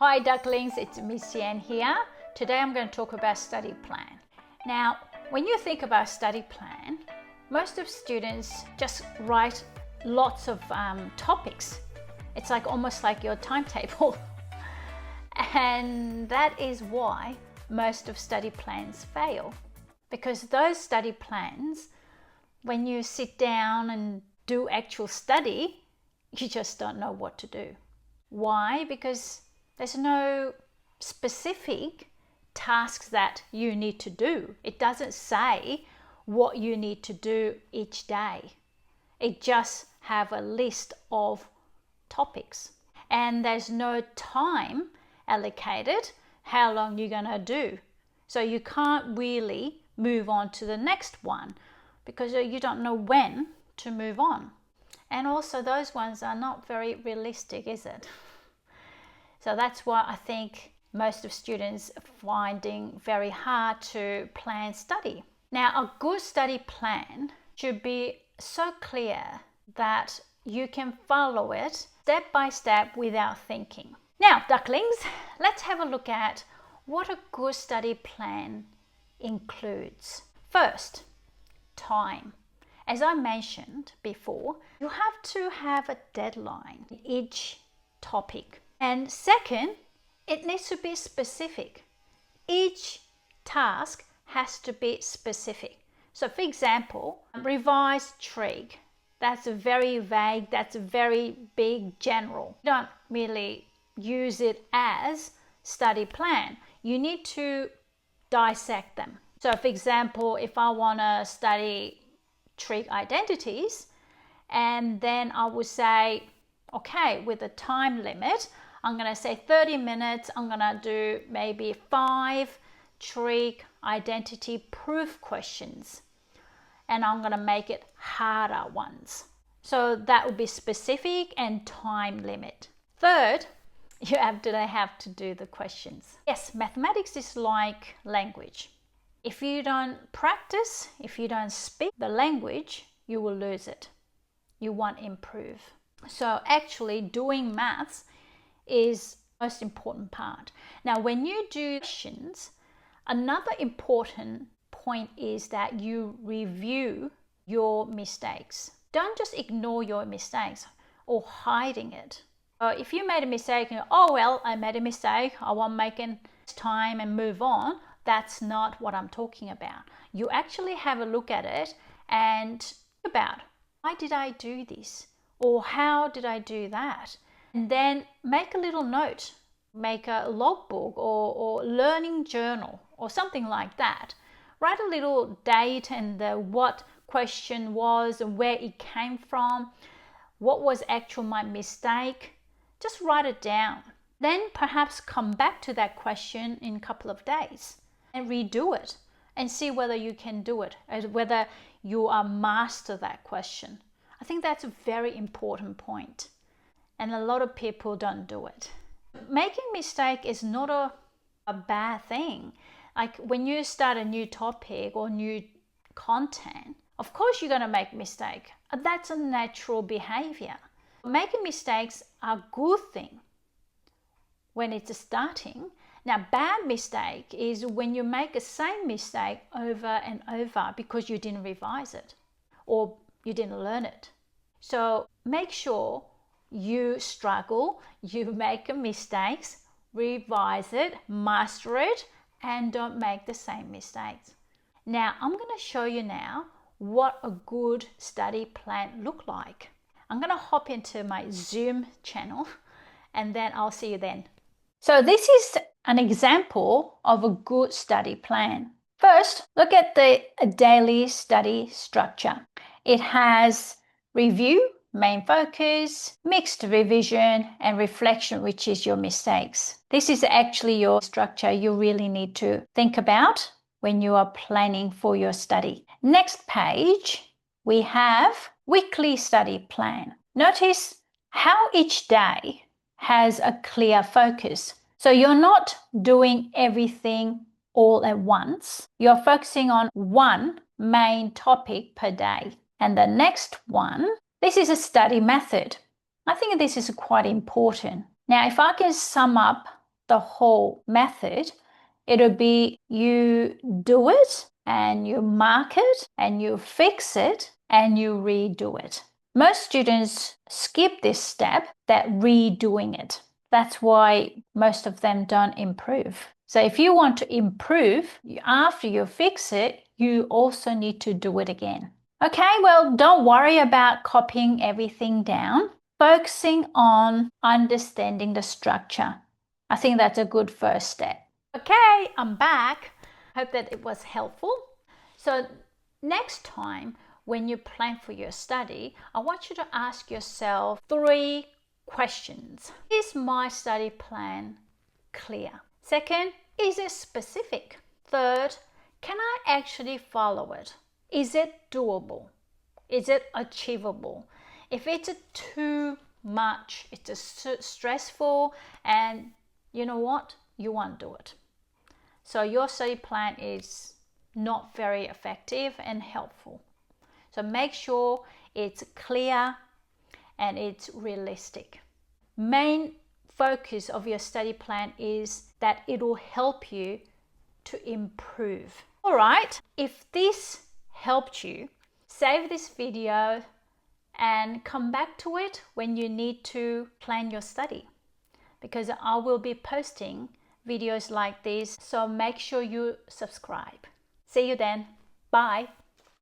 Hi ducklings, it's Miss Yan here. Today I'm going to talk about study plan. Now, when you think about study plan, most of students just write lots of topics. It's like almost like your timetable. And that is why most of study plans fail. Because those study plans, when you sit down and do actual study, you just don't know what to do. Why? Because there's no specific tasks that you need to do. It doesn't say what you need to do each day. It just have a list of topics. And there's no time allocated how long you're gonna do. So you can't really move on to the next one because you don't know when to move on. And also those ones are not very realistic, is it? So that's why I think most of students are finding very hard to plan study. Now, a good study plan should be so clear that you can follow it step by step without thinking. Now, ducklings, let's have a look at what a good study plan includes. First, time. As I mentioned before, you have to have a deadline in each topic. And second, it needs to be specific. Each task has to be specific. So for example, revise trig. That's very vague, that's very big, general. You don't really use it as study plan. You need to dissect them. So for example, if I want to study trig identities, and then I would say, okay, with a time limit, I'm going to say 30 minutes, I'm going to do maybe 5 trig identity proof questions. And I'm going to make it harder ones. So that would be specific and time limit. Third, you have to do the questions. Yes, mathematics is like language. If you don't practice, if you don't speak the language, you will lose it. You won't improve. So actually doing maths is the most important part. Now, when you do questions, another important point is that you review your mistakes. Don't just ignore your mistakes or hiding it. If you made a mistake and oh well, I made a mistake, I won't make it next time and move on, that's not what I'm talking about. You actually have a look at it and think about, why did I do this? Or how did I do that? And then make a little note, make a logbook or learning journal or something like that. Write a little date and what question was and where it came from, what was actual my mistake. Just write it down. Then perhaps come back to that question in a couple of days and redo it and see whether you can do it, whether you are master that question. I think that's a very important point. And a lot of people don't do it. Making mistake is not a bad thing. Like when you start a new topic or new content, of course you're going to make mistake. That's a natural behavior. Making mistakes are a good thing when it's starting. Now, bad mistake is when you make the same mistake over and over because you didn't revise it or you didn't learn it. So make sure you struggle, you make mistakes, revise it, master it, and don't make the same mistakes. Now, I'm going to show you now what a good study plan look like. I'm going to hop into my Zoom channel and then I'll see you then. So this is an example of a good study plan. First, look at the daily study structure. It has review, main focus, mixed revision, and reflection, which is your mistakes. This is actually your structure you really need to think about when you are planning for your study. Next page, we have weekly study plan. Notice how each day has a clear focus. So you're not doing everything all at once. You're focusing on one main topic per day. And the next one, this is a study method. I think this is quite important. Now, if I can sum up the whole method. It'll be you do it and you mark it and you fix it and you redo it. Most students skip this step, that redoing it. That's why most of them don't improve. So if you want to improve, after you fix it, you also need to do it again. Okay, well, don't worry about copying everything down. Focusing on understanding the structure. I think that's a good first step. Okay, I'm back. Hope that it was helpful. So next time when you plan for your study, I want you to ask yourself 3 questions. Is my study plan clear? Second, is it specific? Third, can I actually follow it? Is it doable? Is it achievable? If it's too much, it's stressful, and you know what? You won't do it. So your study plan is not very effective and helpful. So make sure it's clear and it's realistic. Main focus of your study plan is that it will help you to improve. All right, if this helped you, save this video and come back to it when you need to plan your study, because I will be posting videos like this, so make sure you subscribe. See you then. Bye.